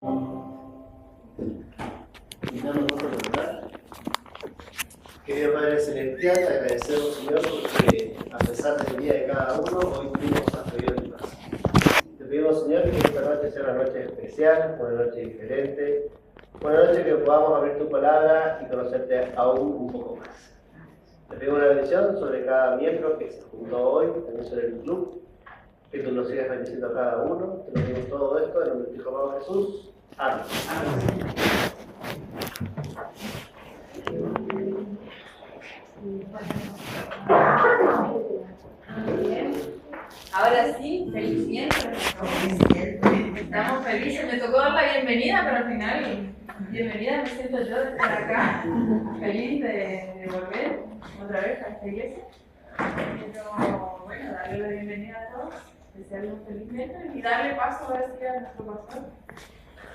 Invitamos a orar. Querido Padre Celestial, te agradecemos, Señor, porque a pesar del día de cada uno, hoy pudimos acceder a tu casa. Te pedimos, Señor, que esta noche sea una noche especial, una noche diferente, una noche que podamos abrir tu palabra y conocerte aún un poco más. Te pido una bendición sobre cada miembro que se juntó hoy, también sobre el club, que tú nos sigas bendiciendo a cada uno. Te pedimos todo esto en el nombre de tu Hijo amado Jesús. Amén. Amén. Bien. Ahora sí, feliz miércoles. Estamos felices. Me tocó dar la bienvenida, pero al final, bienvenida me siento yo de estar acá. Feliz de volver otra vez a esta iglesia. Pero bueno, darle la bienvenida a todos, desearles un feliz miércoles y darle paso ahora sí a nuestro pastor,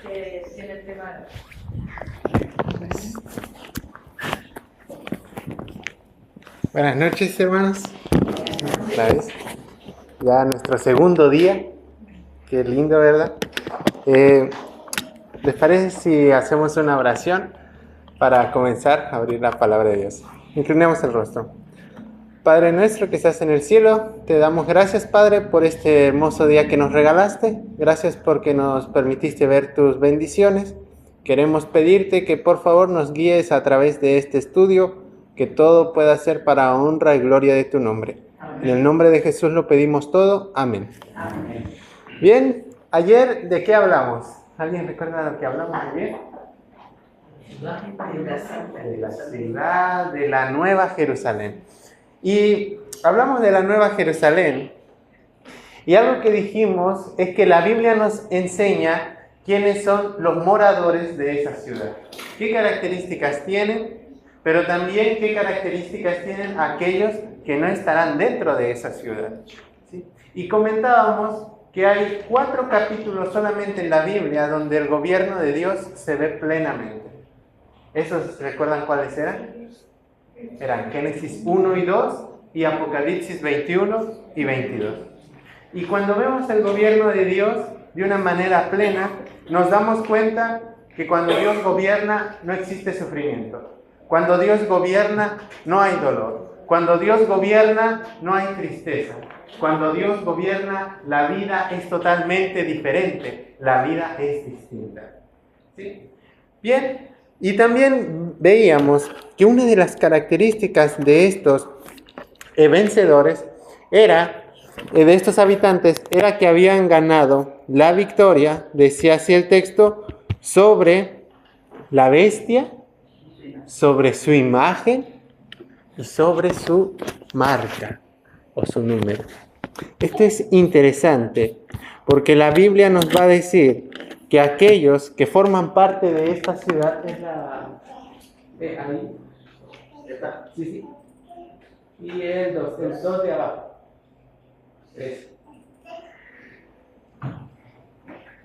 que tiene el tema de hoy. Buenas noches, hermanos. Otra vez. Ya nuestro segundo día. Qué lindo, ¿verdad? ¿Les parece si hacemos una oración para comenzar a abrir la palabra de Dios? Inclinemos el rostro. Padre nuestro que estás en el cielo, te damos gracias, Padre, por este hermoso día que nos regalaste. Gracias porque nos permitiste ver tus bendiciones. Queremos pedirte que por favor nos guíes a través de este estudio, que todo pueda ser para honra y gloria de tu nombre. Amén. En el nombre de Jesús lo pedimos todo. Amén. Amén. Bien, ayer ¿de qué hablamos? ¿Alguien recuerda lo que hablamos ayer? De la ciudad, de la Nueva Jerusalén. Y hablamos de la Nueva Jerusalén. Y algo que dijimos es que la Biblia nos enseña quiénes son los moradores de esa ciudad. ¿Qué características tienen? Pero también qué características tienen aquellos que no estarán dentro de esa ciudad. ¿Sí? Y comentábamos que hay 4 capítulos solamente en la Biblia donde el gobierno de Dios se ve plenamente. ¿Esos recuerdan cuáles eran? Eran Génesis 1 y 2 y Apocalipsis 21 y 22. Y cuando vemos el gobierno de Dios de una manera plena, nos damos cuenta que cuando Dios gobierna no existe sufrimiento. Cuando Dios gobierna, no hay dolor. Cuando Dios gobierna, no hay tristeza. Cuando Dios gobierna, la vida es totalmente diferente. La vida es distinta. ¿Sí? Bien, y también veíamos que una de las características de estos vencedores de estos habitantes, era que habían ganado la victoria, decía así el texto, sobre la bestia, sobre su imagen y sobre su marca o su número. Esto es interesante porque la Biblia nos va a decir que aquellos que forman parte de esta ciudad es la... ahí está, sí. Y el 2 de abajo. 3.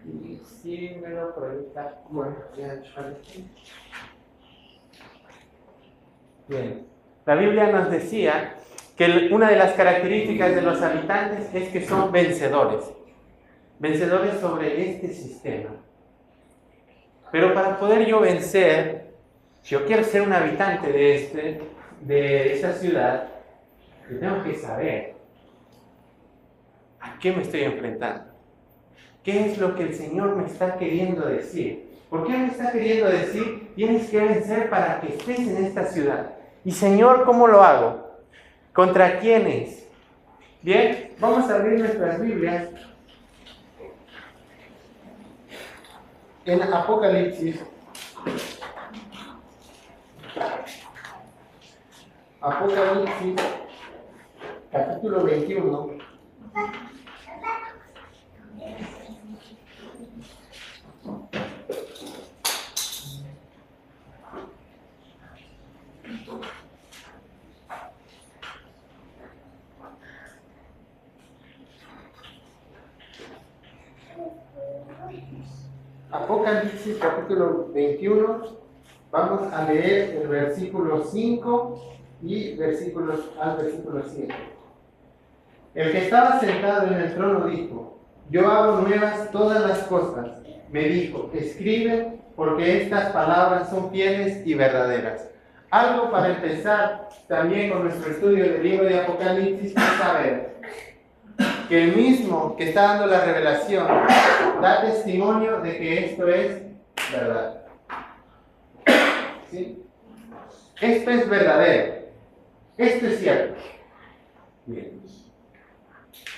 Y sí, me lo proyecta. Bueno, ya bien. La Biblia nos decía que una de las características de los habitantes es que son vencedores. Vencedores sobre este sistema. Pero para poder yo vencer, si yo quiero ser un habitante de esa ciudad, yo tengo que saber a qué me estoy enfrentando. ¿Qué es lo que el Señor me está queriendo decir? ¿Por qué me está queriendo decir? Tienes que vencer para que estés en esta ciudad. Y Señor, ¿cómo lo hago? ¿Contra quiénes? Bien, vamos a abrir nuestras Biblias en Apocalipsis. Apocalipsis, capítulo 21. Apocalipsis capítulo 21, vamos a leer el versículo 5 y al versículo 7. El que estaba sentado en el trono dijo: Yo hago nuevas todas las cosas. me dijo, escribe porque estas palabras son fieles y verdaderas. Algo para empezar también con nuestro estudio del libro de Apocalipsis es saber que el mismo que está dando la revelación da testimonio de que esto es verdad. ¿Sí? Esto es verdadero. Esto es cierto. Bien.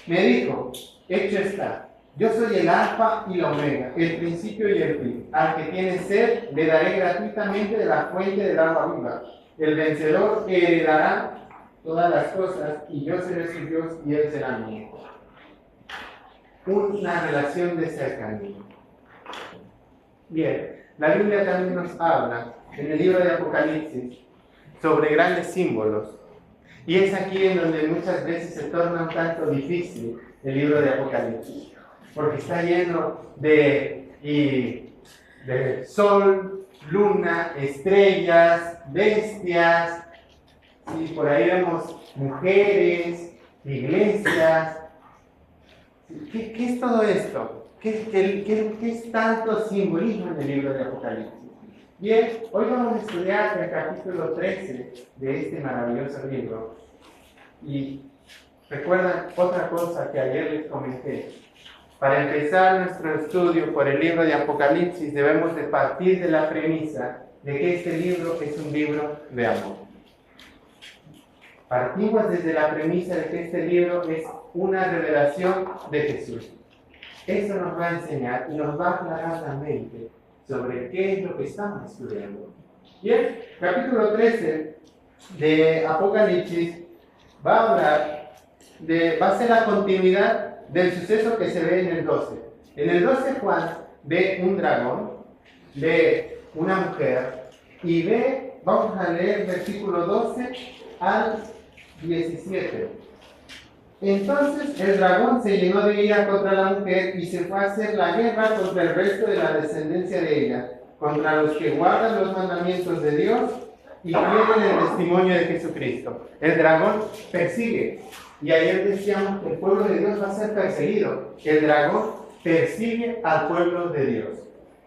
Me dijo, hecho está. Yo soy el alfa y la omega, el principio y el fin. Al que tiene sed, le daré gratuitamente de la fuente del agua viva. El vencedor heredará todas las cosas, y yo seré su Dios y él será mi hijo. Una relación de cercanía. Bien, la Biblia también nos habla, en el libro de Apocalipsis, sobre grandes símbolos. Y es aquí en donde muchas veces se torna un tanto difícil el libro de Apocalipsis. Porque está lleno de sol, luna, estrellas, bestias. Sí, por ahí vemos mujeres, iglesias. ¿Qué es todo esto? ¿Qué es tanto simbolismo en el libro de Apocalipsis? Bien, hoy vamos a estudiar el capítulo 13 de este maravilloso libro. Y recuerdan otra cosa que ayer les comenté. Para empezar nuestro estudio por el libro de Apocalipsis debemos de partir de la premisa de que este libro es un libro de amor. Partimos desde la premisa de que este libro es una revelación de Jesús. Eso nos va a enseñar y nos va a aclarar la mente sobre qué es lo que estamos estudiando. Bien, capítulo 13 de Apocalipsis va a ser la continuidad del suceso que se ve en el 12. En el 12 Juan ve un dragón, ve una mujer y ve, vamos a leer versículo 12 al 17. Entonces el dragón se llenó de ira contra la mujer y se fue a hacer la guerra contra el resto de la descendencia de ella, contra los que guardan los mandamientos de Dios y tienen el testimonio de Jesucristo. El dragón persigue. Y ayer decíamos que el pueblo de Dios va a ser perseguido. El dragón persigue al pueblo de Dios.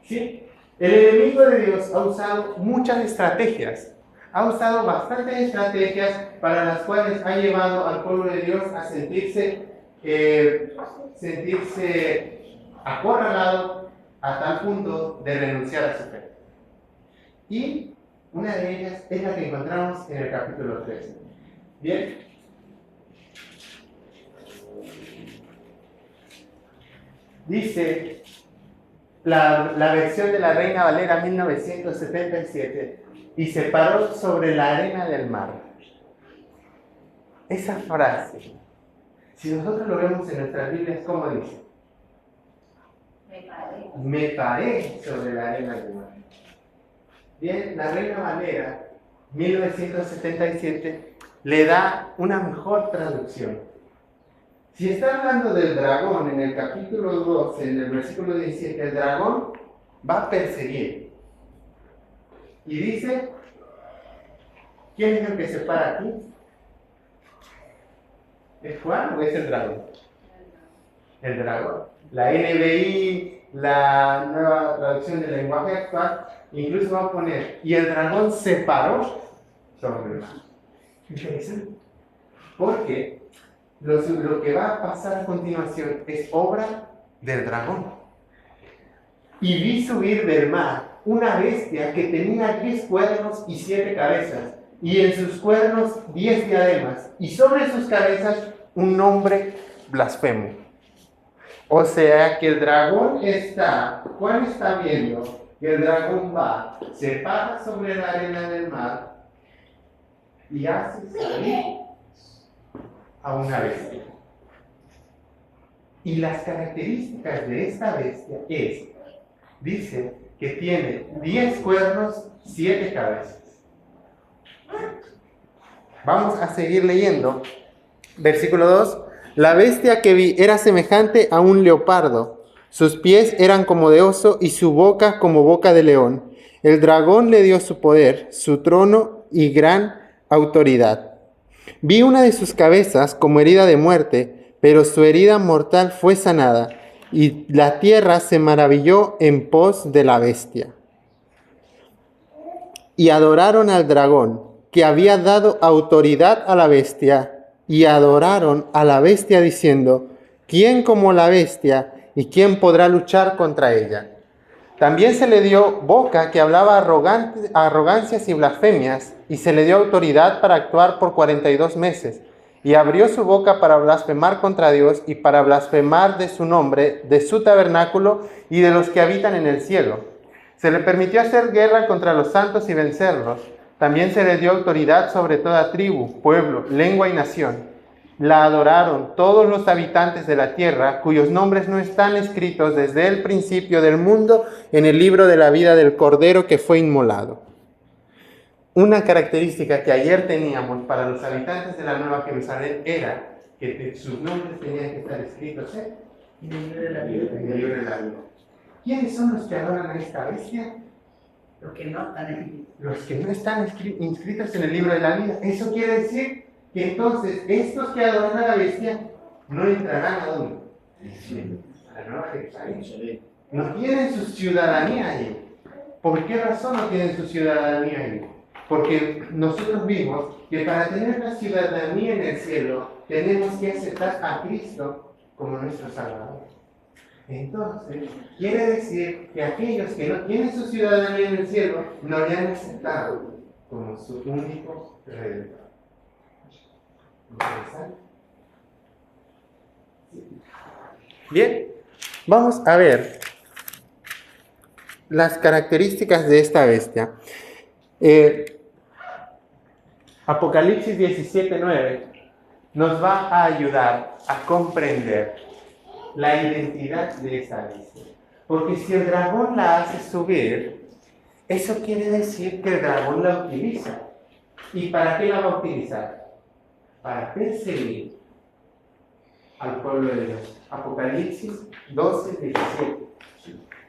¿Sí? El enemigo de Dios ha usado muchas estrategias. Ha usado bastantes estrategias para las cuales ha llevado al pueblo de Dios a sentirse acorralado a tal punto de renunciar a su fe. Y una de ellas es la que encontramos en el capítulo 13. Bien. Dice la versión de la Reina Valera 1977, y se paró sobre la arena del mar. Esa frase, si nosotros lo vemos en nuestras Biblias, ¿cómo dice? Me paré sobre la arena del mar. Bien, la Reina Valera 1977 le da una mejor traducción. Si está hablando del dragón en el capítulo 12, en el versículo 17, el dragón va a perseguir. Y dice, ¿quién es el que se para aquí? ¿Es Juan o es el dragón? El dragón. La NBI, la nueva traducción del lenguaje actual, incluso va a poner, y el dragón se paró sobre el mar. Interesante. Porque lo que va a pasar a continuación es obra del dragón. Y vi subir del mar una bestia que tenía 10 cuernos y 7 cabezas, y en sus cuernos 10 diademas, y sobre sus cabezas un nombre blasfemo. O sea que el dragón Juan está viendo que el dragón se para sobre la arena del mar y hace salir a una bestia. Y las características de esta bestia dice que tiene 10 cuernos, 7 cabezas. Vamos a seguir leyendo. Versículo 2. La bestia que vi era semejante a un leopardo. Sus pies eran como de oso y su boca como boca de león. El dragón le dio su poder, su trono y gran autoridad. Vi una de sus cabezas como herida de muerte, pero su herida mortal fue sanada. y la tierra se maravilló en pos de la bestia. Y adoraron al dragón, que había dado autoridad a la bestia, y adoraron a la bestia diciendo: ¿quién como la bestia y quién podrá luchar contra ella? También se le dio boca que hablaba arrogancias y blasfemias, y se le dio autoridad para actuar por 42 meses. Y abrió su boca para blasfemar contra Dios y para blasfemar de su nombre, de su tabernáculo y de los que habitan en el cielo. Se le permitió hacer guerra contra los santos y vencerlos. También se le dio autoridad sobre toda tribu, pueblo, lengua y nación. La adoraron todos los habitantes de la tierra, cuyos nombres no están escritos desde el principio del mundo en el libro de la vida del Cordero que fue inmolado. Una característica que ayer teníamos para los habitantes de la Nueva Jerusalén era que sus nombres tenían que estar escritos en el libro de la vida. ¿Quiénes son los que adoran a esta bestia? Los que no están escritos. Los que no están inscritos en el libro de la vida. Eso quiere decir que entonces estos que adoran a la bestia no entrarán a dónde? A la Nueva Jerusalén. No tienen su ciudadanía allí. ¿Por qué razón no tienen su ciudadanía allí? Porque nosotros vimos que para tener la ciudadanía en el cielo tenemos que aceptar a Cristo como nuestro Salvador. Entonces, quiere decir que aquellos que no tienen su ciudadanía en el cielo no le han aceptado como su único Redentor. ¿Interesante? Bien, vamos a ver las características de esta bestia. Apocalipsis 17:9 nos va a ayudar a comprender la identidad de esa bestia. Porque si el dragón la hace subir, eso quiere decir que el dragón la utiliza. ¿Y para qué la va a utilizar? Para perseguir al pueblo de Dios. Apocalipsis 12:17.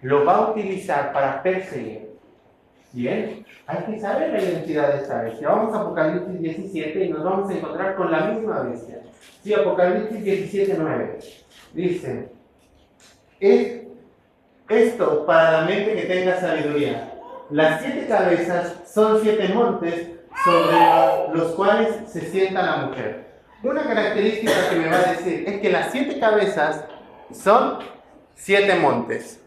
Lo va a utilizar para perseguir. Bien, hay que saber la identidad de esta bestia. Vamos a Apocalipsis 17 y nos vamos a encontrar con la misma bestia. Sí, Apocalipsis 17:9. Dice: esto para la mente que tenga sabiduría. Las 7 cabezas son 7 montes sobre los cuales se sienta la mujer. Una característica que me va a decir es que las 7 cabezas son 7 montes.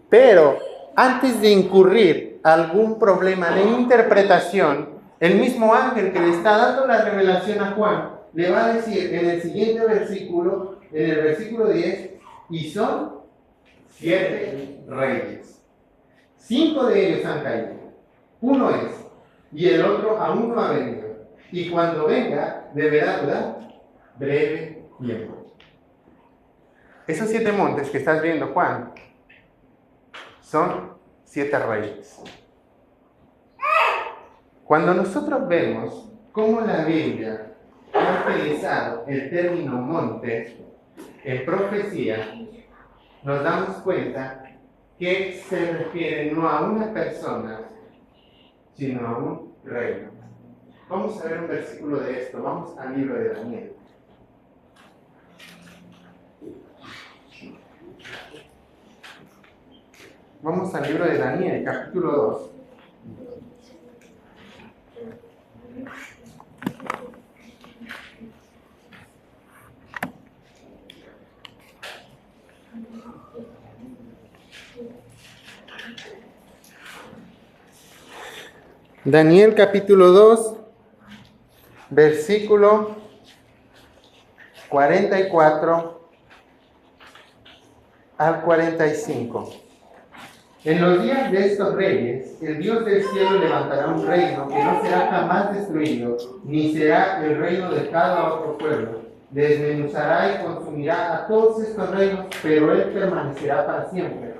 Pero antes de incurrir algún problema de interpretación, el mismo ángel que le está dando la revelación a Juan le va a decir en el siguiente versículo, en el versículo 10, y son 7 reyes. 5 de ellos han caído. Uno es, y el otro aún no ha venido. Y cuando venga, deberá durar breve tiempo. Esos 7 montes que estás viendo, Juan, son 7 reyes. Cuando nosotros vemos cómo la Biblia ha utilizado el término monte en profecía, nos damos cuenta que se refiere no a una persona, sino a un reino. Vamos a ver un versículo de esto. Vamos al libro de Daniel. Vamos al libro de Daniel, capítulo 2. Daniel capítulo 2, versículo 44 al 45. En los días de estos reyes, el Dios del cielo levantará un reino que no será jamás destruido, ni será el reino dejado a otro pueblo. Desmenuzará y consumirá a todos estos reinos, pero él permanecerá para siempre.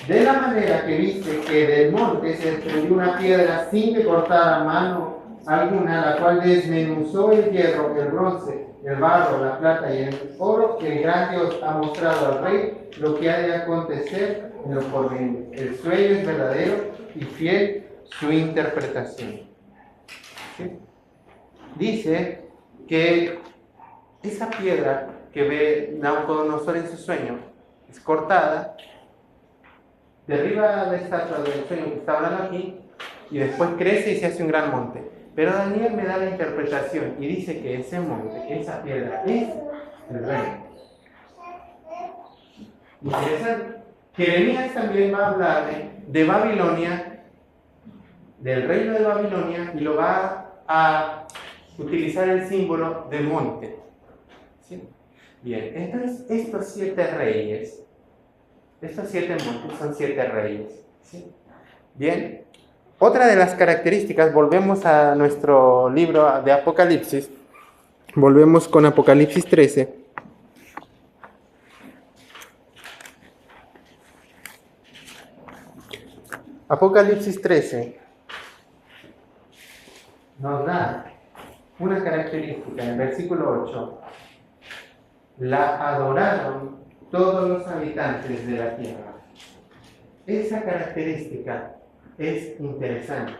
De la manera que viste que del monte se desprendió una piedra sin que cortara mano alguna, la cual desmenuzó el hierro, el bronce, el barro, la plata y el oro, que el gran Dios ha mostrado al rey lo que ha de acontecer en lo porvenir. El sueño es verdadero y fiel su interpretación. ¿Sí? Dice que esa piedra que ve Nabucodonosor en su sueño es cortada, derriba la estatua del sueño que está hablando aquí, y después crece y se hace un gran monte. Pero Daniel me da la interpretación y dice que ese monte, esa piedra, es el reino. Interesante. Jeremías también va a hablar de Babilonia, del reino de Babilonia, y lo va a utilizar el símbolo de monte. ¿Sí? Bien, entonces estos 7 reyes, estos 7 montes son 7 reyes. ¿Sí? Bien, otra de las características, volvemos a nuestro libro de Apocalipsis, volvemos con Apocalipsis 13. Apocalipsis 13 nos da una característica en el versículo 8. La adoraron todos los habitantes de la tierra. Esa característica es interesante.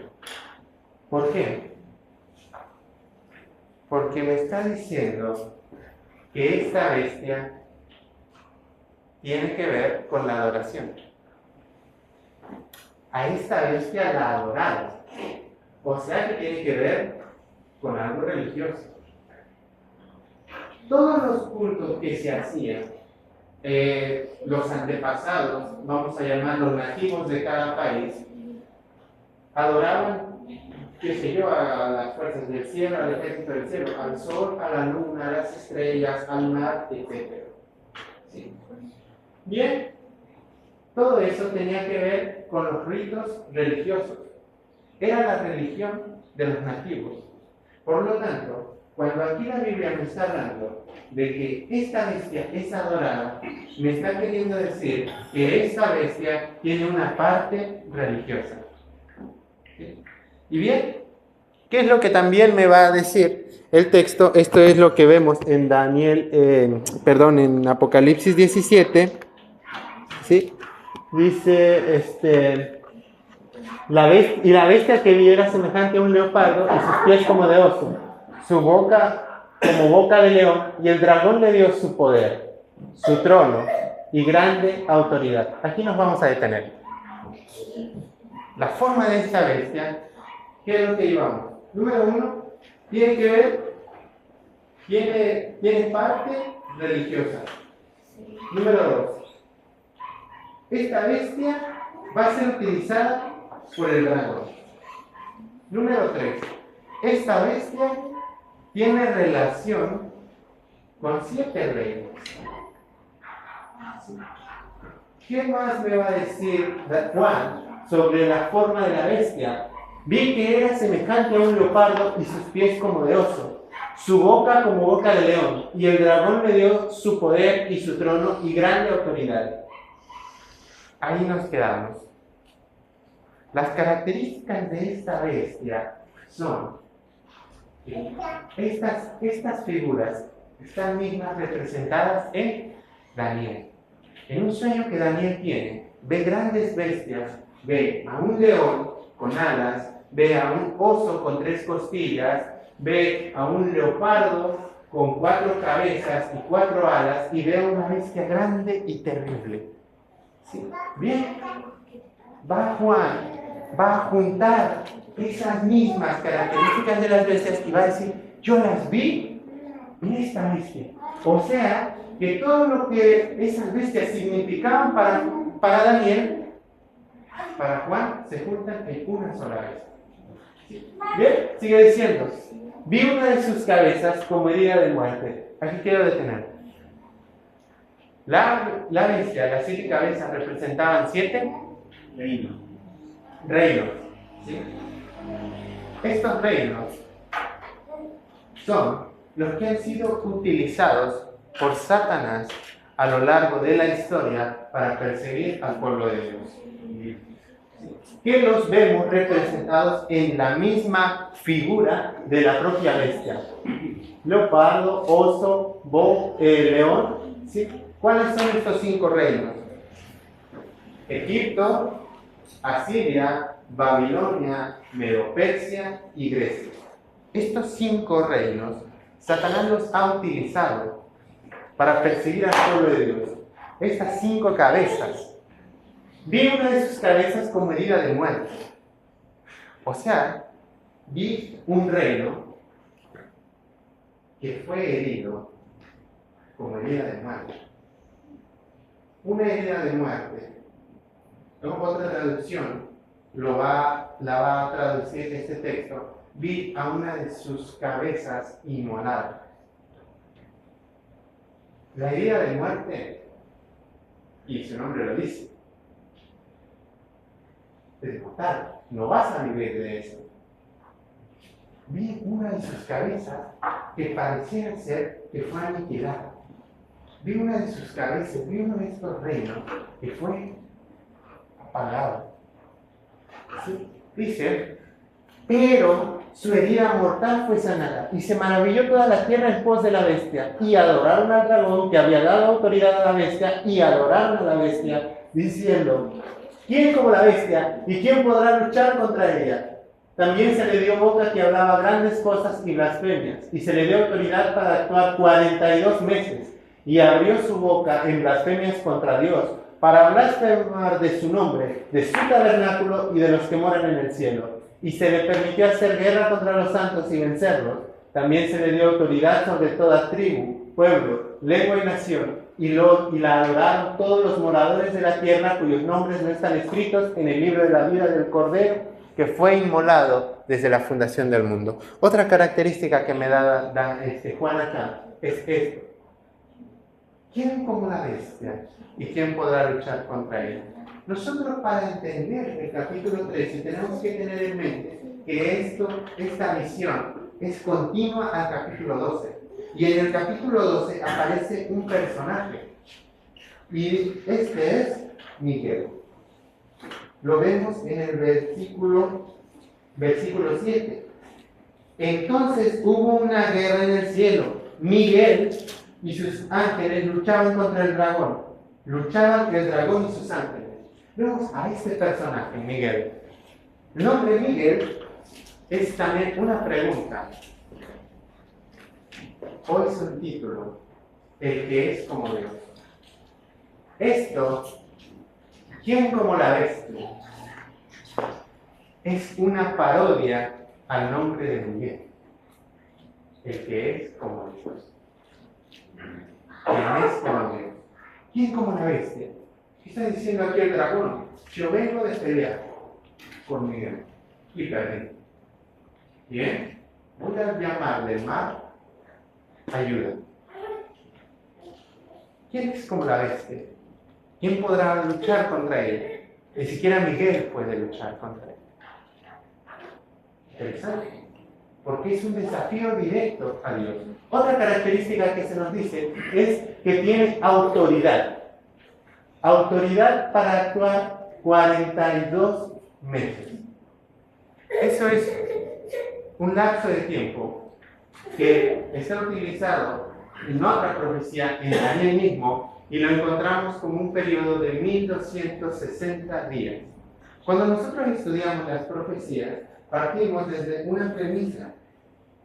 ¿Por qué? Porque me está diciendo que esta bestia tiene que ver con la adoración. A esta bestia la adoraron. O sea que tiene que ver con algo religioso. Todos los cultos que se hacían, los antepasados, vamos a llamarlos nativos de cada país, adoraban, qué sé yo, a las fuerzas del cielo, al ejército del cielo, al sol, a la luna, a las estrellas, al mar, etc. ¿Sí? Bien, todo eso tenía que ver con los ritos religiosos. Era la religión de los nativos. Por lo tanto, cuando aquí la Biblia me está hablando de que esta bestia es adorada, me está queriendo decir que esta bestia tiene una parte religiosa. ¿Sí? Y bien, ¿qué es lo que también me va a decir el texto? Esto es lo que vemos en en Apocalipsis 17. ¿Sí? Dice, la bestia que vi era semejante a un leopardo y sus pies como de oso, su boca como boca de león, y el dragón le dio su poder, su trono y grande autoridad. Aquí nos vamos a detener. La forma de esta bestia, ¿qué es lo que llevamos? Número 1, tiene que ver, tiene parte religiosa. Número 2, esta bestia va a ser utilizada por el dragón. Número 3, esta bestia tiene relación con 7 reinos. ¿Qué más me va a decir Juan sobre la forma de la bestia? Vi que era semejante a un leopardo y sus pies como de oso, su boca como boca de león, y el dragón le dio su poder y su trono y grande autoridad. Ahí nos quedamos. Las características de esta bestia son que estas figuras están mismas representadas en Daniel. En un sueño que Daniel tiene, ve grandes bestias, ve a un león con alas, ve a un oso con 3 costillas, ve a un leopardo con 4 cabezas y 4 alas, y ve a una bestia grande y terrible. ¿Sí? Bien, va Juan, va a juntar esas mismas características de las bestias y va a decir, yo las vi en esta bestia. O sea, que todo lo que esas bestias significaban para Daniel, para Juan, se juntan en una sola bestia. ¿Sí? Bien, sigue diciendo, vi una de sus cabezas como herida de muerte. Aquí quiero detener. La bestia, las 7 cabezas representaban 7 reinos. ¿Sí? Estos reinos son los que han sido utilizados por Satanás a lo largo de la historia para perseguir al pueblo de Dios. Que los vemos representados en la misma figura de la propia bestia. Leopardo, oso, león. ¿Sí? ¿Cuáles son estos 5 reinos? Egipto, Asiria, Babilonia, Medo-Persia y Grecia. Estos 5 reinos, Satanás los ha utilizado para perseguir al pueblo de Dios. estas 5 cabezas. Vi una de sus cabezas como herida de muerte. O sea, vi un reino que fue herido como herida de muerte. Una herida de muerte. Otra traducción la va a traducir este texto. Vi a una de sus cabezas inmolada. La herida de muerte, y su nombre lo dice, es mortal. No vas a vivir de eso. Vi una de sus cabezas que parecía ser que fue aniquilada. Vi una de sus cabezas, vi uno de estos reinos que fue apagado. ¿Sí? Dice, pero su herida mortal fue sanada, y se maravilló toda la tierra en pos de la bestia, y adoraron al dragón que había dado autoridad a la bestia, y adoraron a la bestia, diciendo, ¿quién como la bestia? ¿Y quién podrá luchar contra ella? También se le dio boca que hablaba grandes cosas y blasfemias, y se le dio autoridad para actuar 42 meses, y abrió su boca en blasfemias contra Dios, para blasfemar de su nombre, de su tabernáculo y de los que moran en el cielo. Y se le permitió hacer guerra contra los santos y vencerlos. También se le dio autoridad sobre toda tribu, pueblo, lengua y nación, y la adoraron todos los moradores de la tierra cuyos nombres no están escritos en el libro de la vida del Cordero, que fue inmolado desde la fundación del mundo. Otra característica que me da Juan acá es esto. ¿Quién como la bestia? ¿Y quién podrá luchar contra él? Nosotros, para entender el capítulo 13, tenemos que tener en mente que esta visión es continua al capítulo 12. Y en el capítulo 12 aparece un personaje. Y este es Miguel. Lo vemos en el versículo 7. Entonces hubo una guerra en el cielo. Miguel y sus ángeles luchaban contra el dragón. Luchaban el dragón y sus ángeles. Vemos a este personaje, Miguel. El nombre Miguel es también una pregunta. O es un título, el que es como Dios. Esto, ¿quién como la bestia? Es una parodia al nombre de Miguel. El que es como Dios. ¿Quién es como Dios? ¿Quién como la bestia? ¿Qué está diciendo aquí el dragón? Yo vengo de pelear con Miguel y perdí. Bien, voy a llamar del mar ayuda. ¿Quién es como la bestia? ¿Quién podrá luchar contra él? Ni siquiera Miguel puede luchar contra él. Interesante, porque es un desafío directo a Dios. Otra característica que se nos dice es que tiene autoridad. Autoridad para actuar 42 meses. Eso es un lapso de tiempo que está utilizado en otra profecía en Daniel mismo, y lo encontramos como un periodo de 1260 días. Cuando nosotros estudiamos las profecías, partimos desde una premisa,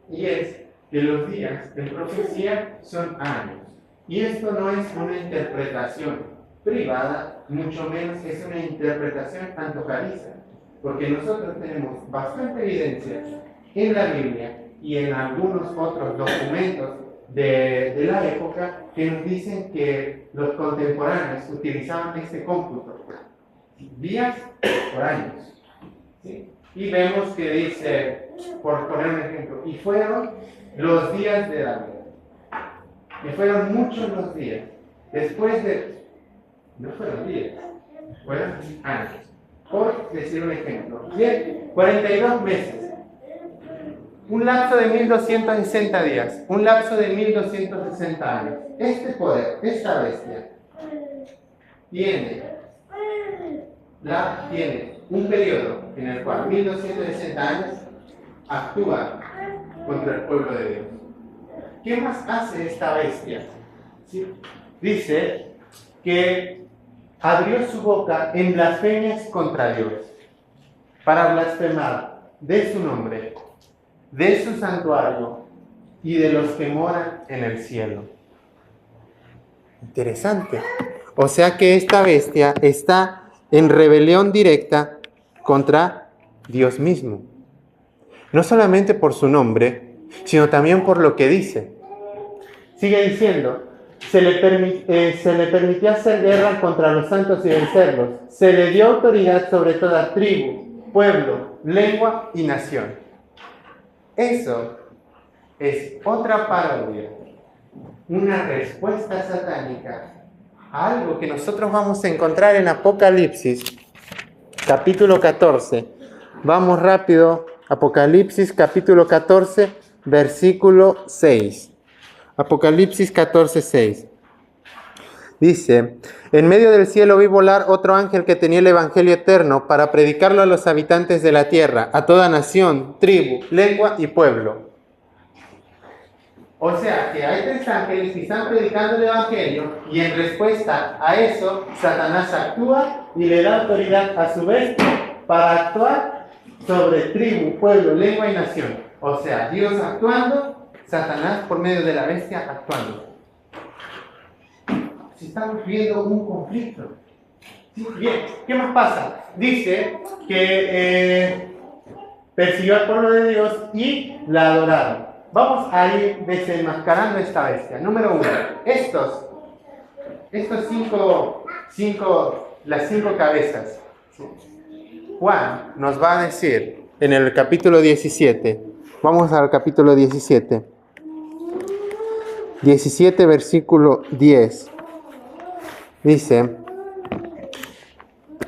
y es que los días de profecía son años. Y esto no es una interpretación privada, mucho menos es una interpretación antojadiza, porque nosotros tenemos bastante evidencia en la Biblia y en algunos otros documentos de la época que nos dicen que los contemporáneos utilizaban este cómputo, días por años. ¿Sí? Y vemos que dice, por poner un ejemplo, y fueron los días de David. Y fueron muchos los días. Después de... No fueron días, fueron años. Por decir un ejemplo. Bien, 42 meses. Un lapso de 1260 días. Un lapso de 1260 años. Este poder, esta bestia, tiene un periodo en el cual 1260 años actúa contra el pueblo de Dios. ¿Qué más hace esta bestia? ¿Sí? Dice que abrió su boca en blasfemias contra Dios, para blasfemar de su nombre, de su santuario y de los que moran en el cielo. Interesante. O sea que esta bestia está en rebelión directa contra Dios mismo. No solamente por su nombre, sino también por lo que dice. Sigue diciendo, se le permitió hacer guerra contra los santos y vencerlos. Se le dio autoridad sobre toda tribu, pueblo, lengua y nación. Eso es otra parodia, una respuesta satánica a algo que nosotros vamos a encontrar en Apocalipsis, capítulo 14. Vamos rápido, Apocalipsis, capítulo 14, versículo 6. Apocalipsis 14, 6. Dice, en medio del cielo vi volar otro ángel que tenía el evangelio eterno para predicarlo a los habitantes de la tierra, a toda nación, tribu, lengua y pueblo. O sea, que hay tres ángeles que están predicando el evangelio y en respuesta a eso, Satanás actúa y le da autoridad a su vez para actuar sobre tribu, pueblo, lengua y nación. O sea, Dios actuando, Satanás por medio de la bestia actuando. Si estamos viendo un conflicto. ¿Sí? Bien, ¿qué más pasa? Dice que persiguió al pueblo de Dios y la adoraron. Vamos a ir desenmascarando esta bestia. Número 1. Las cinco cabezas. Juan nos va a decir en el capítulo 17. Vamos al capítulo 17. 17, versículo 10. Dice,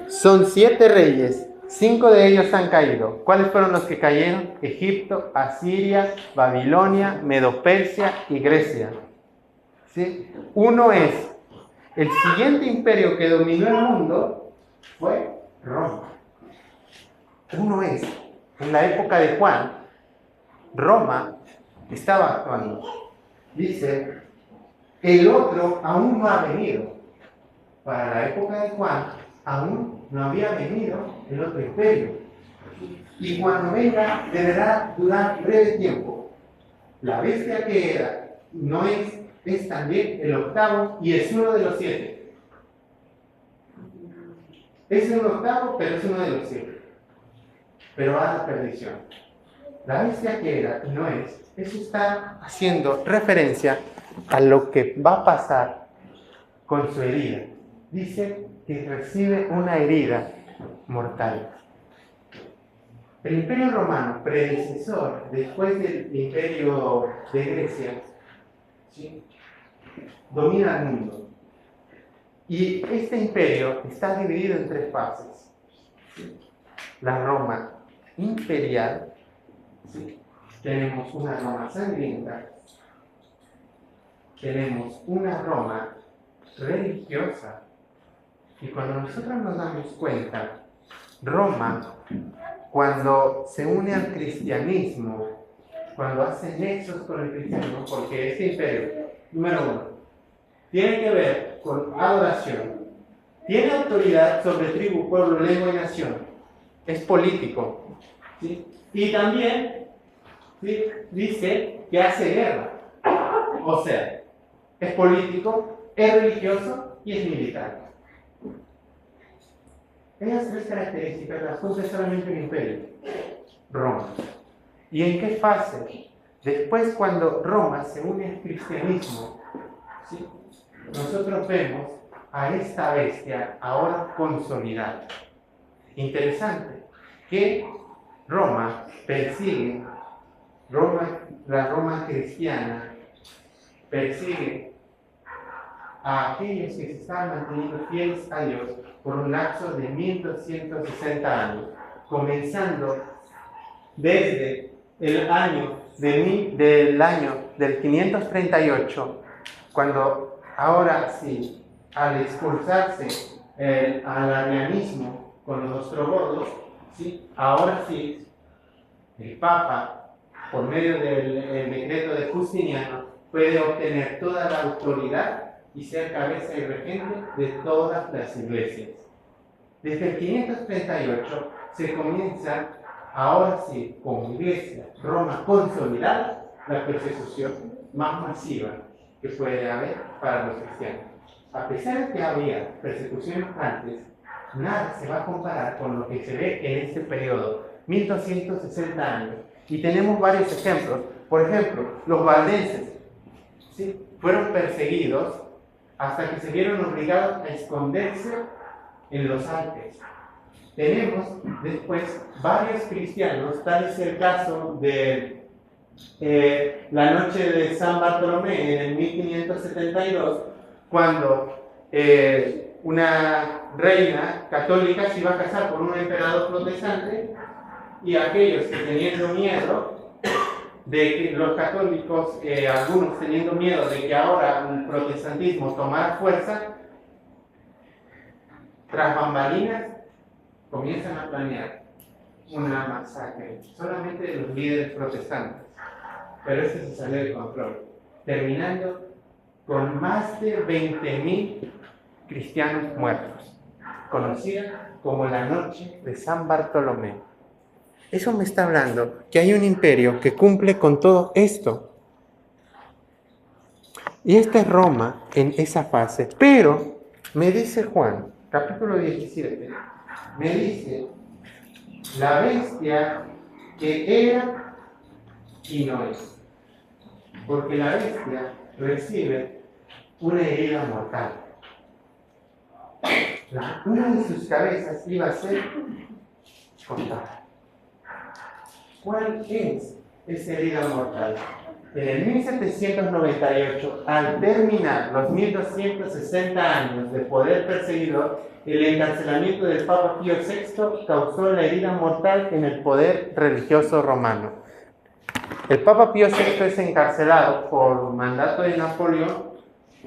son 7 reyes. 5 de ellos han caído. ¿Cuáles fueron los que cayeron? Egipto, Asiria, Babilonia, Medo-Persia y Grecia. ¿Sí? Uno es, el siguiente imperio que dominó el mundo fue Roma. Uno es, en la época de Juan, Roma estaba actuando. Dice, el otro aún no ha venido. Para la época de Juan, aún no había venido el otro imperio. Y cuando venga, deberá durar breve tiempo. La bestia que era, no es también el octavo y es uno de los 7. Es un octavo, pero es uno de los 7. Pero va a la perdición. La bestia que era y no es, eso está haciendo referencia a lo que va a pasar con su herida. Dice que recibe una herida mortal. El Imperio Romano, predecesor después del Imperio de Grecia, ¿sí?, domina el mundo. Y este imperio está dividido en 3 fases. ¿Sí? La Roma imperial, ¿sí?, tenemos una Roma sangrienta, tenemos una Roma religiosa. Y cuando nosotros nos damos cuenta, Roma, cuando se une al cristianismo, cuando hace nexos con el cristianismo, porque este imperio, número 1, tiene que ver con adoración, tiene autoridad sobre tribu, pueblo, lengua y nación, es político, ¿sí? Y también, ¿sí?, dice que hace guerra, o sea, es político, es religioso y es militar. Esas 3 características las cumple solamente un imperio, Roma. ¿Y en qué fase? Después, cuando Roma se une al cristianismo, ¿sí?, nosotros vemos a esta bestia ahora consolidada. Interesante que Roma persigue, la Roma cristiana persigue a aquellos que se están manteniendo fieles a Dios por un lapso de 1260 años, comenzando desde el año del 538, cuando ahora sí, al expulsarse al arrianismo con los ostrogodos, ¿sí?, ahora sí, el Papa, por medio del decreto de Justiniano, puede obtener toda la autoridad y ser cabeza y regente de todas las iglesias. Desde el 538 se comienza, ahora sí, como iglesia, Roma consolidada, la persecución más masiva que puede haber para los cristianos. a pesar de que había persecución antes, nada se va a comparar con lo que se ve en este periodo, 1260 años. Y tenemos varios ejemplos. Por ejemplo, los valdenses, ¿sí?, fueron perseguidos hasta que se vieron obligados a esconderse en los Alpes. Tenemos después varios cristianos, tal es el caso de la noche de San Bartolomé en el 1572, cuando una reina católica se iba a casar con un emperador protestante, y aquellos que teniendo miedo de que los católicos, algunos teniendo miedo de que ahora el protestantismo tomara fuerza, tras bambalinas comienzan a planear una masacre solamente de los líderes protestantes. Pero este se salió de control, terminando con más de 20.000 cristianos muertos, conocida como la noche de San Bartolomé. Eso me está hablando que hay un imperio que cumple con todo esto. Y esta es Roma en esa fase. Pero me dice Juan, capítulo 17, me dice la bestia que era y no es. Porque la bestia recibe una herida mortal. Una de sus cabezas iba a ser cortada. ¿Cuál es esa herida mortal? En el 1798, al terminar los 1260 años de poder perseguidor, el encarcelamiento del Papa Pío VI causó la herida mortal en el poder religioso romano. El Papa Pío VI es encarcelado por mandato de Napoleón,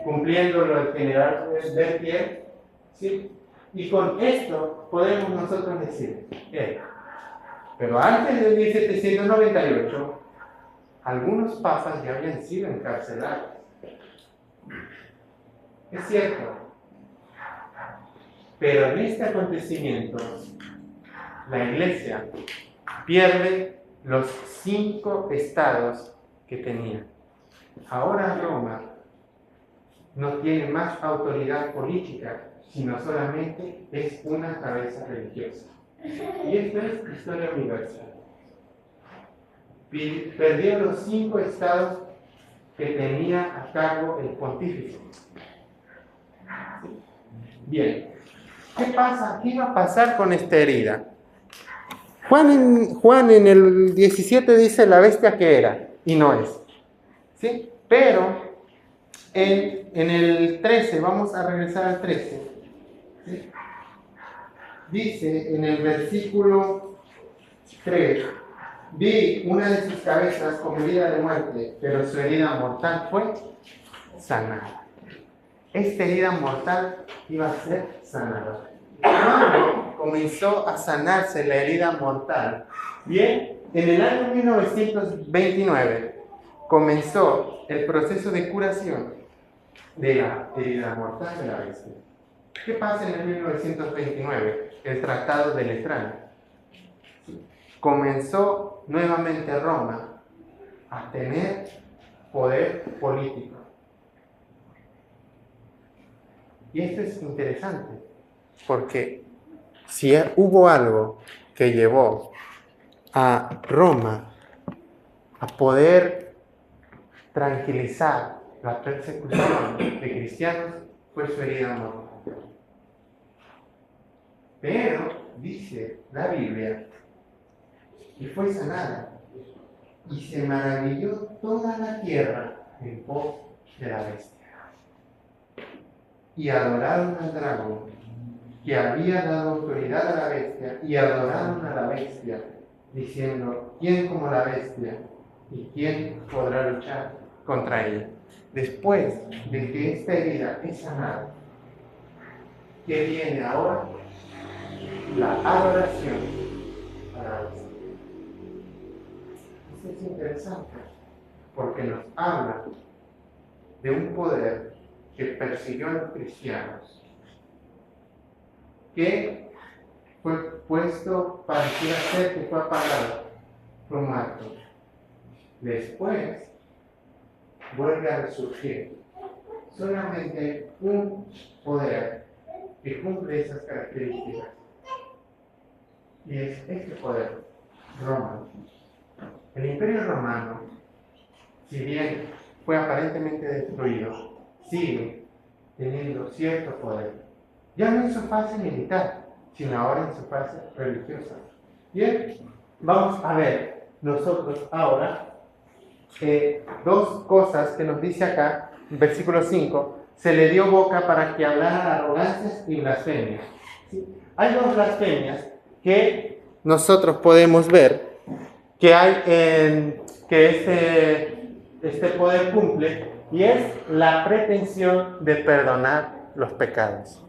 cumpliendo lo del general Berthier, ¿sí? Y con esto podemos nosotros decir, pero antes de 1798, algunos papas ya habían sido encarcelados. Es cierto. Pero en este acontecimiento, la Iglesia pierde los 5 estados que tenía. Ahora Roma no tiene más autoridad política, sino solamente es una cabeza religiosa. Y esto es historia universal. Perdió los 5 estados que tenía a cargo el pontífice. Bien, ¿qué pasa? ¿Qué iba a pasar con esta herida? Juan en el 17 dice la bestia que era, y no es. ¿Sí? Pero en el 13, vamos a regresar al 13. ¿Sí? Dice en el versículo 3, vi una de sus cabezas como herida de muerte, pero su herida mortal fue sanada. Esta herida mortal iba a ser sanada. Cuando comenzó a sanarse la herida mortal, bien, en el año 1929 comenzó el proceso de curación de la herida mortal de la bestia. ¿Qué pasa en el 1929? El Tratado de Letrán. Comenzó nuevamente Roma a tener poder político. Y esto es interesante, porque si hubo algo que llevó a Roma a poder tranquilizar la persecución de cristianos, fue su herida mortal. Pero, dice la Biblia, y fue sanada, y se maravilló toda la tierra en pos de la bestia. Y adoraron al dragón, que había dado autoridad a la bestia, y adoraron a la bestia, diciendo, ¿quién como la bestia? ¿Y quién podrá luchar contra ella? Después de que esta herida es sanada, ¿qué viene ahora? La adoración a la bestia. Esto es interesante, porque nos habla de un poder que persiguió a los cristianos, que fue puesto, pareciera ser que fue apagado, fue muerto. Después vuelve a resurgir solamente un poder que cumple esas características. Y es este poder, Roma. El Imperio Romano, si bien fue aparentemente destruido, sigue teniendo cierto poder. Ya no en su fase militar, sino ahora en su fase religiosa. Bien, vamos a ver nosotros ahora dos cosas que nos dice acá, versículo 5. Se le dio boca para que hablara arrogancias y blasfemias. ¿Sí? Hay dos blasfemias que nosotros podemos ver que hay que este poder cumple, y es la pretensión de perdonar los pecados.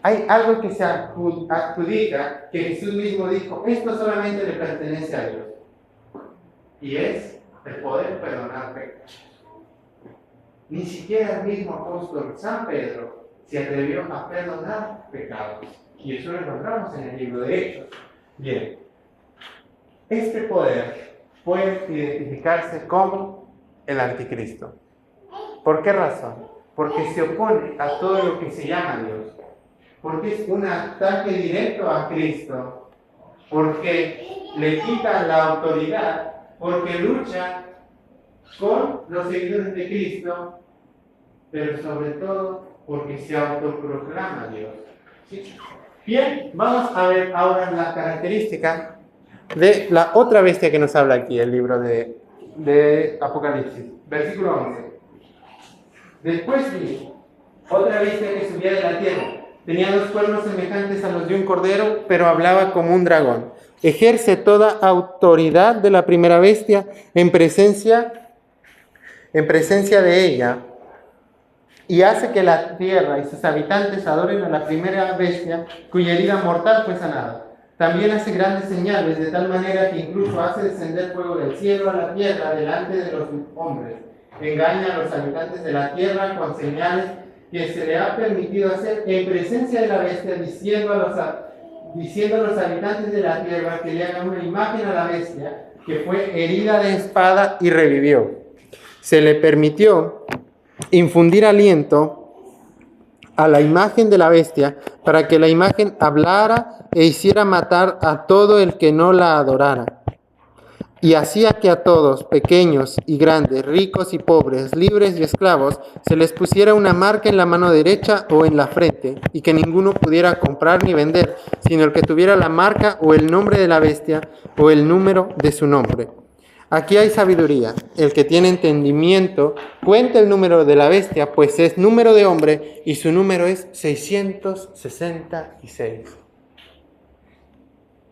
Hay algo que se adjudica, que Jesús mismo dijo, esto solamente le pertenece a Dios, y es el poder perdonar pecados. Ni siquiera el mismo apóstol San Pedro se atrevió a perdonar pecados, y eso lo encontramos en el libro de Hechos. Bien, este poder puede identificarse como el anticristo. ¿Por qué razón? Porque se opone a todo lo que se llama Dios, porque es un ataque directo a Cristo, porque le quita la autoridad, porque lucha con los seguidores de Cristo, pero sobre todo porque se autoproclama Dios. ¿Sí? Bien, vamos a ver ahora la característica de la otra bestia que nos habla aquí, el libro de Apocalipsis, versículo 11. Después vi otra bestia que subía de la tierra. Tenía 2 cuernos semejantes a los de un cordero, pero hablaba como un dragón. Ejerce toda autoridad de la primera bestia en presencia de ella, y hace que la tierra y sus habitantes adoren a la primera bestia, cuya herida mortal fue sanada. También hace grandes señales, de tal manera que incluso hace descender fuego del cielo a la tierra delante de los hombres. Engaña a los habitantes de la tierra con señales que se le ha permitido hacer en presencia de la bestia, diciendo a los habitantes de la tierra que le hagan una imagen a la bestia, que fue herida de espada y revivió. Se le permitió infundir aliento a la imagen de la bestia, para que la imagen hablara e hiciera matar a todo el que no la adorara. Y hacía que a todos, pequeños y grandes, ricos y pobres, libres y esclavos, se les pusiera una marca en la mano derecha o en la frente, y que ninguno pudiera comprar ni vender, sino el que tuviera la marca o el nombre de la bestia o el número de su nombre. Aquí hay sabiduría. El que tiene entendimiento cuenta el número de la bestia, pues es número de hombre, y su número es 666.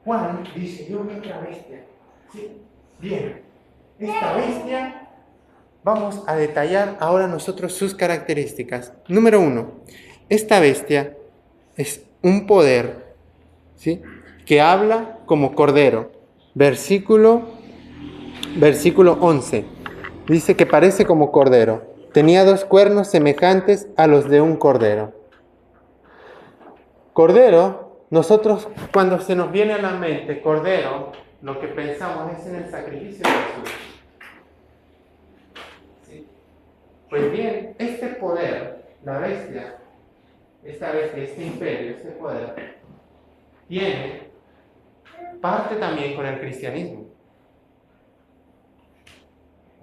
Juan dice, yo vi otra bestia. ¿Sí? Bien, esta bestia, vamos a detallar ahora nosotros sus características. Número 1, esta bestia es un poder, ¿sí?, que habla como cordero. Versículo 11, dice que parece como cordero. Tenía 2 cuernos semejantes a los de un cordero. Cordero, nosotros cuando se nos viene a la mente cordero, lo que pensamos es en el sacrificio de Jesús. ¿Sí? Pues bien, este poder, la bestia, este imperio, este poder, tiene parte también con el cristianismo.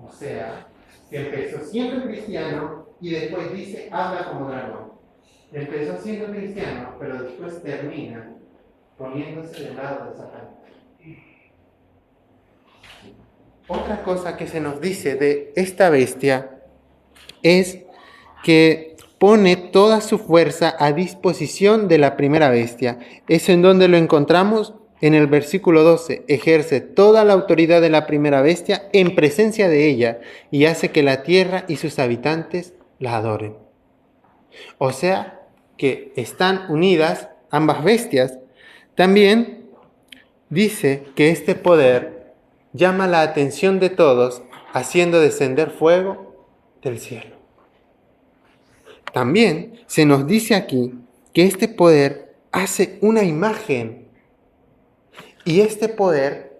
O sea, que empezó siendo cristiano y después dice, habla como dragón. Empezó siendo cristiano, pero después termina poniéndose del lado de Satanás. Otra cosa que se nos dice de esta bestia es que pone toda su fuerza a disposición de la primera bestia. ¿Eso en dónde lo encontramos? En el versículo 12, ejerce toda la autoridad de la primera bestia en presencia de ella y hace que la tierra y sus habitantes la adoren. O sea, que están unidas ambas bestias. También dice que este poder llama la atención de todos, haciendo descender fuego del cielo. También se nos dice aquí que este poder hace una imagen, y este poder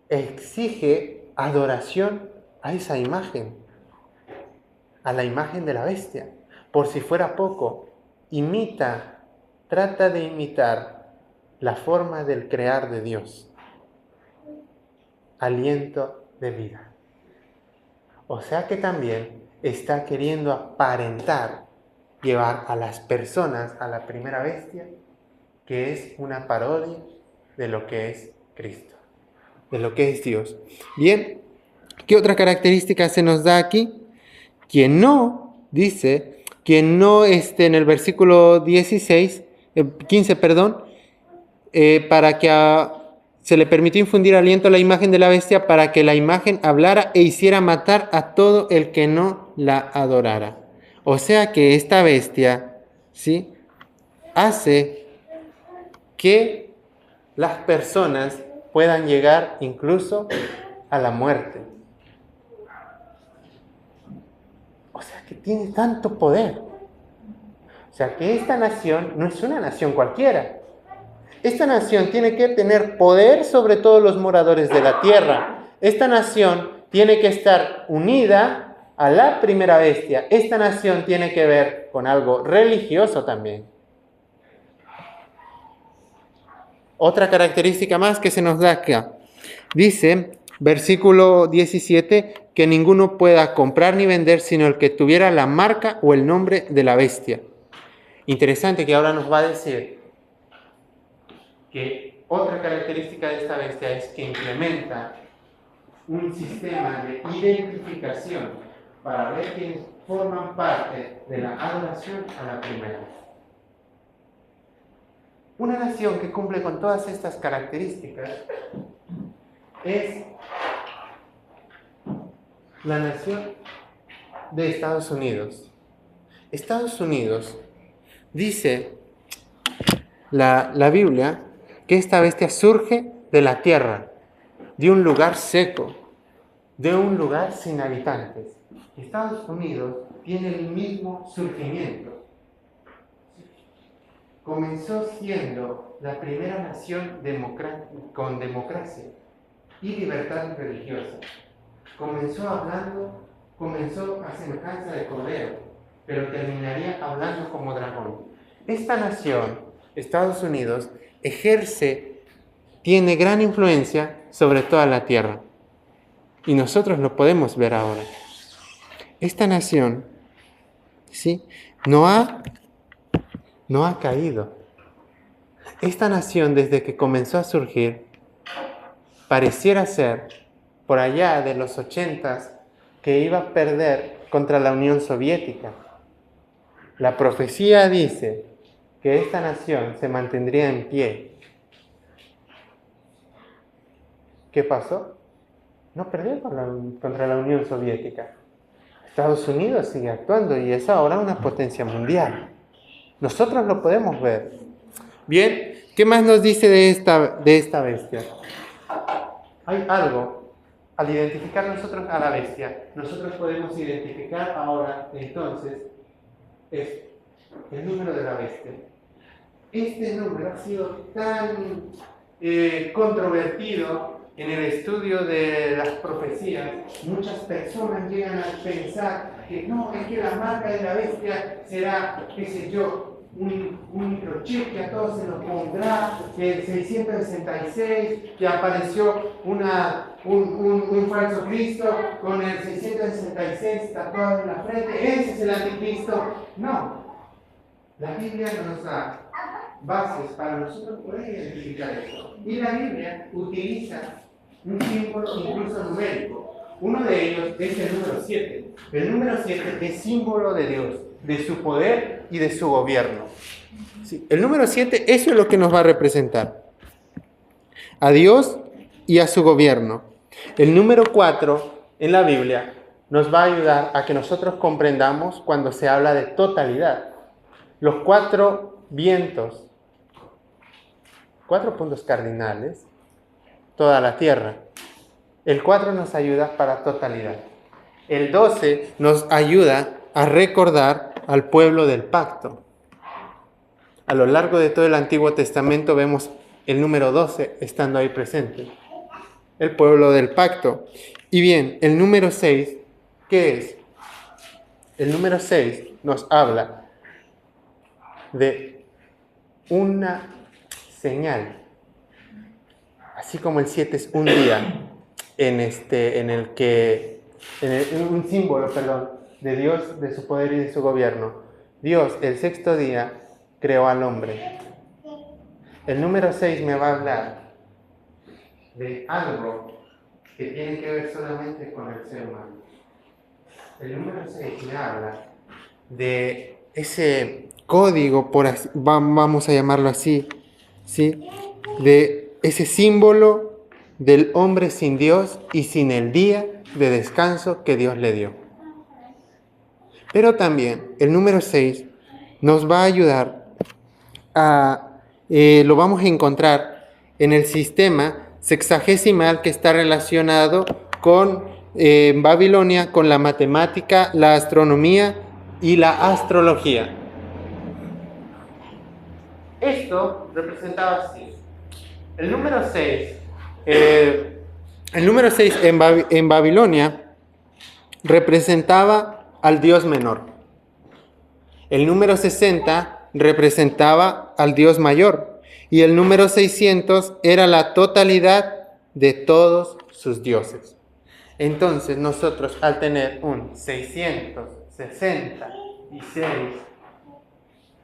exige adoración a esa imagen. a la imagen de la bestia. Por si fuera poco, trata de imitar la forma del crear de Dios. Aliento de vida. O sea que también está queriendo aparentar, llevar a las personas a la primera bestia, que es una parodia de lo que es Cristo, de lo que es Dios. Bien, ¿qué otra característica se nos da aquí? Quien no esté en el versículo 15, para que se le permitió infundir aliento a la imagen de la bestia para que la imagen hablara e hiciera matar a todo el que no la adorara. O sea que esta bestia, ¿sí?, hace que las personas puedan llegar incluso a la muerte. O sea que tiene tanto poder. O sea que esta nación no es una nación cualquiera. Esta nación tiene que tener poder sobre todos los moradores de la tierra. Esta nación tiene que estar unida a la primera bestia. Esta nación tiene que ver con algo religioso también. Otra característica más que se nos da acá. Dice, versículo 17, que ninguno pueda comprar ni vender sino el que tuviera la marca o el nombre de la bestia. Interesante que ahora nos va a decir que otra característica de esta bestia es que implementa un sistema de identificación para ver quiénes forman parte de la adoración a la primera. Una nación que cumple con todas estas características es la nación de Estados Unidos. Estados Unidos, dice la Biblia, que esta bestia surge de la tierra, de un lugar seco, de un lugar sin habitantes. Estados Unidos tiene el mismo surgimiento. Comenzó siendo la primera nación con democracia y libertad religiosa. Comenzó a semejanza de cordero, pero terminaría hablando como dragón. Esta nación, Estados Unidos, tiene gran influencia sobre toda la tierra. Y nosotros lo podemos ver ahora. Esta nación, ¿sí?, no ha caído. Esta nación, desde que comenzó a surgir, pareciera ser, por allá de los 80s, que iba a perder contra la Unión Soviética. La profecía dice que esta nación se mantendría en pie. ¿Qué pasó? No perdió contra la Unión Soviética. Estados Unidos sigue actuando y es ahora una potencia mundial. Nosotros lo podemos ver. Bien, ¿qué más nos dice de esta bestia? Hay algo, al identificar nosotros a la bestia, nosotros podemos identificar ahora, entonces, el número de la bestia. Este número ha sido tan controvertido en el estudio de las profecías. Muchas personas llegan a pensar que no, es que la marca de la bestia será, qué sé yo, un microchip que a todos se lo pondrá, que el 666, que apareció un falso Cristo con el 666 tatuado en la frente, ese es el anticristo. No, la Biblia nos da bases para nosotros poder identificar eso. Y la Biblia utiliza un símbolo incluso numérico. Uno de ellos es el número 7. El número 7 es símbolo de Dios, de su poder y de su gobierno. Sí, el número 7, eso es lo que nos va a representar. A Dios y a su gobierno. El número 4 en la Biblia nos va a ayudar a que nosotros comprendamos cuando se habla de totalidad. Los 4 vientos, 4 puntos cardinales, toda la tierra. El 4 nos ayuda para totalidad. El 12 nos ayuda a recordar al pueblo del pacto. A lo largo de todo el Antiguo Testamento vemos el número 12 estando ahí presente. El pueblo del pacto. Y bien, el número 6, ¿qué es? el número 6 nos habla de una señal. Así como el 7 es un día un símbolo, de Dios, de su poder y de su gobierno. Dios, el sexto día, creó al hombre. El número 6 me va a hablar de algo que tiene que ver solamente con el ser humano. El número 6 me habla de ese código, vamos a llamarlo así, ¿sí? De ese símbolo del hombre sin Dios y sin el día de descanso que Dios le dio. Pero también el número 6 nos va a ayudar lo vamos a encontrar en el sistema sexagesimal que está relacionado con Babilonia, con la matemática, la astronomía y la astrología. Esto representaba así. El número 6 en Babilonia representaba al dios menor. El número 60 representaba al dios mayor. Y el número 600 era la totalidad de todos sus dioses. Entonces nosotros, al tener un 666,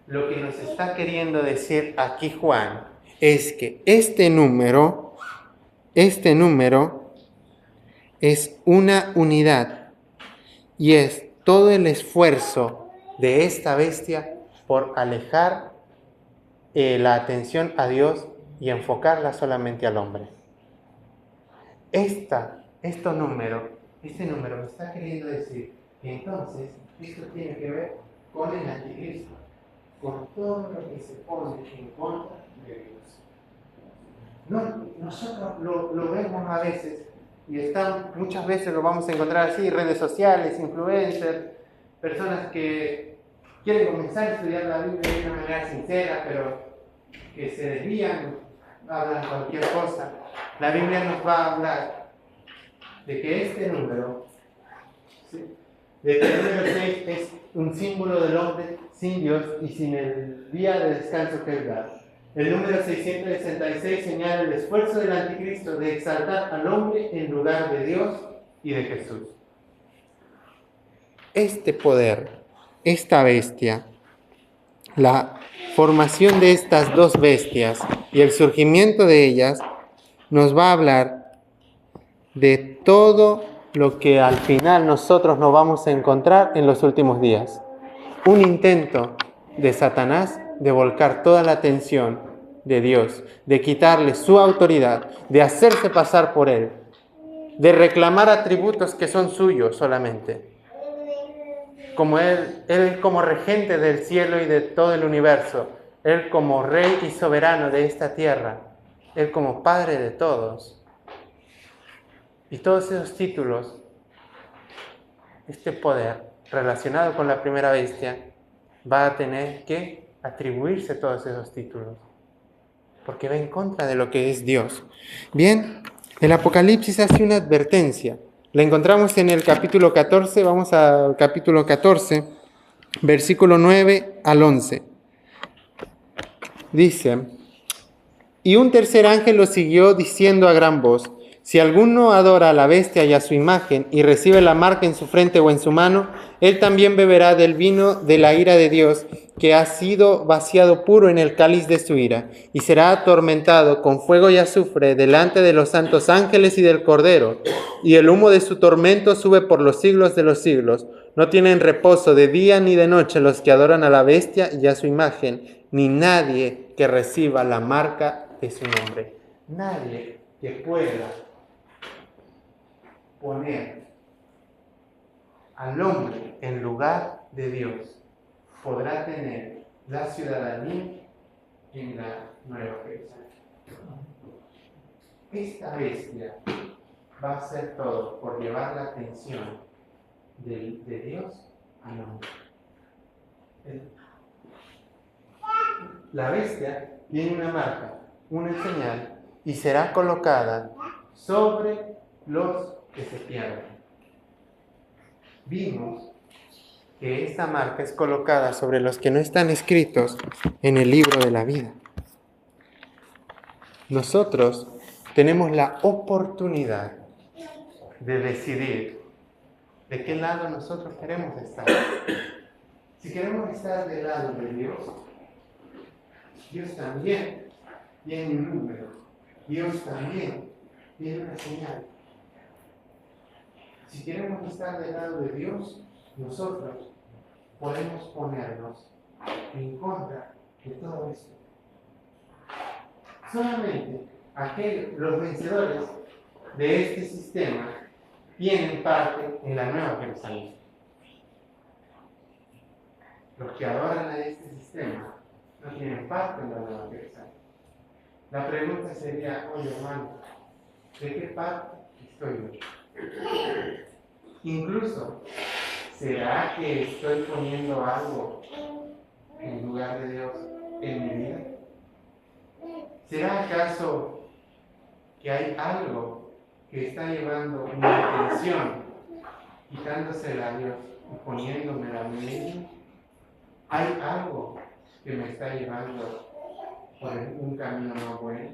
lo que nos está queriendo decir aquí Juan es que este número es una unidad y es todo el esfuerzo de esta bestia por alejar la atención a Dios y enfocarla solamente al hombre. Este número me está queriendo decir que entonces esto tiene que ver con el anticristo, con todo lo que se pone en contra de Dios. Nosotros lo vemos a veces y muchas veces lo vamos a encontrar así, redes sociales, influencers, personas que quieren comenzar a estudiar la Biblia de una manera sincera, pero que se desvían, hablan cualquier cosa. La Biblia nos va a hablar de que este número, ¿sí? De que el número 6 es un símbolo del hombre sin Dios y sin el día de descanso que Él da. El número 666 señala el esfuerzo del anticristo de exaltar al hombre en lugar de Dios y de Jesús. Este poder, esta bestia, la formación de estas dos bestias y el surgimiento de ellas nos va a hablar de todo lo que al final nosotros nos vamos a encontrar en los últimos días. Un intento de Satanás de volcar toda la atención de Dios, de quitarle su autoridad, de hacerse pasar por Él, de reclamar atributos que son suyos solamente. Como Él como regente del cielo y de todo el universo, Él como rey y soberano de esta tierra, Él como padre de todos. Y todos esos títulos, este poder relacionado con la primera bestia, va a tener que atribuirse todos esos títulos, porque va en contra de lo que es Dios. Bien, el Apocalipsis hace una advertencia. La encontramos en el capítulo 14, vamos al capítulo 14, versículo 9 al 11. Dice: y un tercer ángel lo siguió diciendo a gran voz: si alguno adora a la bestia y a su imagen y recibe la marca en su frente o en su mano, él también beberá del vino de la ira de Dios, que ha sido vaciado puro en el cáliz de su ira, y será atormentado con fuego y azufre delante de los santos ángeles y del Cordero, y el humo de su tormento sube por los siglos de los siglos. No tienen reposo de día ni de noche los que adoran a la bestia y a su imagen, ni nadie que reciba la marca de su nombre. Nadie que pueda poner al hombre en lugar de Dios podrá tener la ciudadanía en la Nueva Jerusalén. Esta bestia va a hacer todo por llevar la atención de Dios al hombre. La bestia tiene una marca, una señal, y será colocada sobre los que se pierden. Vimos que esta marca es colocada sobre los que no están escritos en el libro de la vida. Nosotros tenemos la oportunidad de decidir de qué lado nosotros queremos estar. Si queremos estar del lado de Dios, Dios también tiene un número, Dios también tiene una señal. Si queremos estar del lado de Dios, nosotros podemos ponernos en contra de todo esto. Solamente los vencedores de este sistema tienen parte en la Nueva Jerusalén. Los que adoran a este sistema no tienen parte en la Nueva Jerusalén. La pregunta sería, oye hermano, ¿de qué parte estoy yo? Incluso, ¿será que estoy poniendo algo en lugar de Dios en mi vida? ¿Será acaso que hay algo que está llevando mi atención, quitándosela a Dios y poniéndomela a mí mismo? ¿Hay algo que me está llevando por un camino no bueno?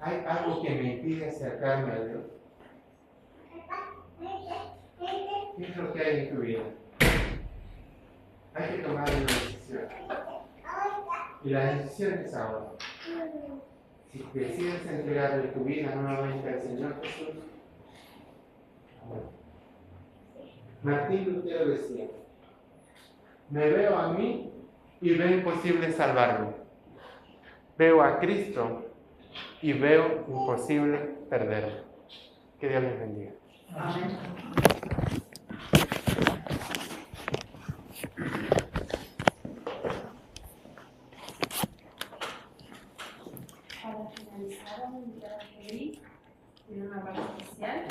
¿Hay algo que me impide acercarme a Dios? ¿Qué es lo que hay en tu vida? Hay que tomar una decisión. Y la decisión es ahora. Si decides entregarle tu vida nuevamente al Señor Jesús, Martín Lutero decía, me veo a mí y veo imposible salvarme. Veo a Cristo y veo imposible perderme. Que Dios les bendiga. Amén. Para finalizar, vamos a invitar a Feliz, tiene una parte especial,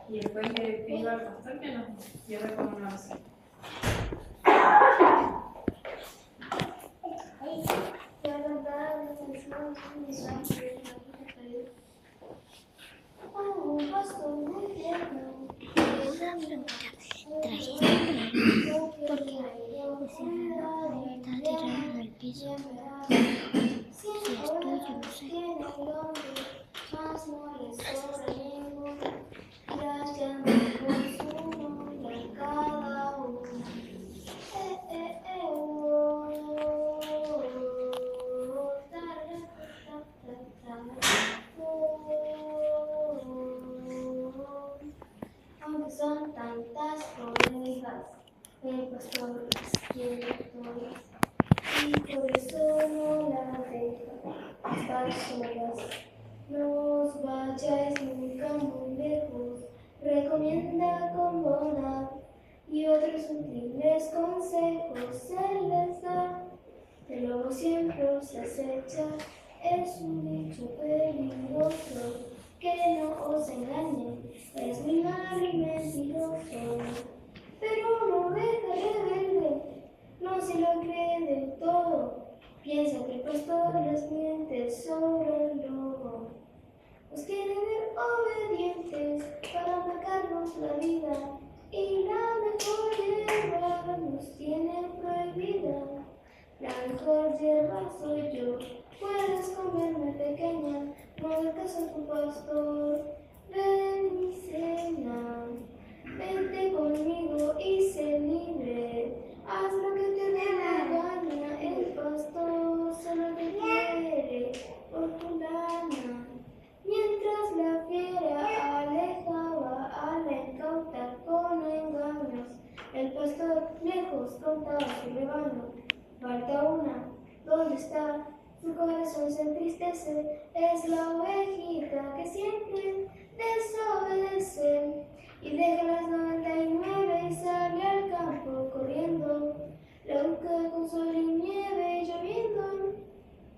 y después le pido al pastor que nos cierre con una oración. Aunque son tantas ovejas, el pastor las quiere todas, y por eso no las deja estar solas. No os vayáis nunca muy lejos, recomienda con bondad, y otros sutiles consejos Él les da. El lobo siempre os acecha, es un bicho peligroso, que no os engañe, es muy malo y mentiroso. Pero una oveja rebelde no se lo cree del todo, piensa que el pastor les miente sobre el lobo. Os quiere ver obedientes para marcarnos la vida, y la mejor hierba nos tiene prohibida. La mejor hierba soy yo, puedes comerme pequeña, no hagas caso a tu pastor. Ven y cena, vente conmigo y sé libre, haz lo que te dé la gana, el pastor solo te quiere por tu lana. Mientras la fiera alejaba a la incauta con engaños, el pastor lejos contaba su rebaño. Falta una, ¿dónde está? Su corazón se entristece, es la ovejita que siempre desobedece y deja las 99 y sale al campo corriendo, la busca con sol y nieve y lloviendo,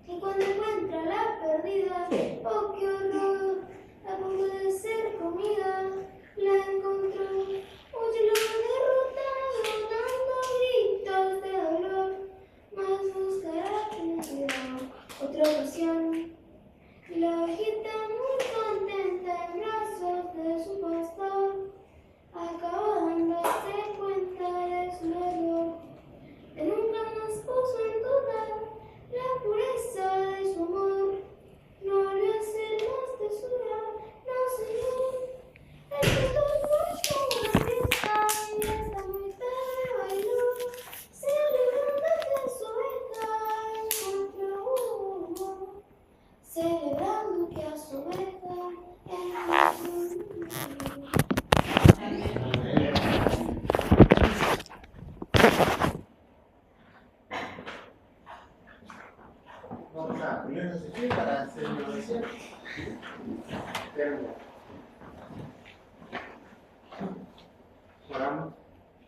y cuando encuentra la perdida, ¡oh qué horror! A punto de ser comida, la encontró, oye lo derrotado, dando gritos de dolor, mas buscará tranquilidad otra ocasión. Y la ovejita muy contenta en brazos de su pastor, acaba dándose cuenta de Termina. Oramos.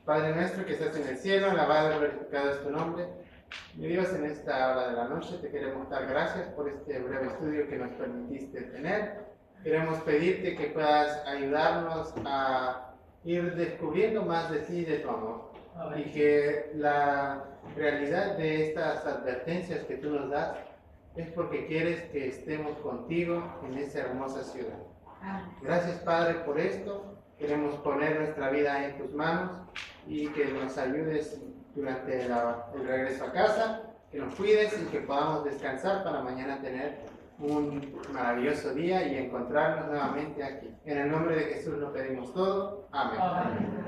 Padre nuestro que estás en el cielo, alabado y glorificado es tu nombre. Mi Dios, en esta hora de la noche te queremos dar gracias por este breve estudio que nos permitiste tener. Queremos pedirte que puedas ayudarnos a ir descubriendo más de ti y de tu amor. Y que la realidad de estas advertencias que tú nos das es porque quieres que estemos contigo en esa hermosa ciudad. Gracias, Padre, por esto. Queremos poner nuestra vida en tus manos y que nos ayudes durante el regreso a casa, que nos cuides y que podamos descansar para mañana tener un maravilloso día y encontrarnos nuevamente aquí. En el nombre de Jesús lo pedimos todo. Amén. Amén.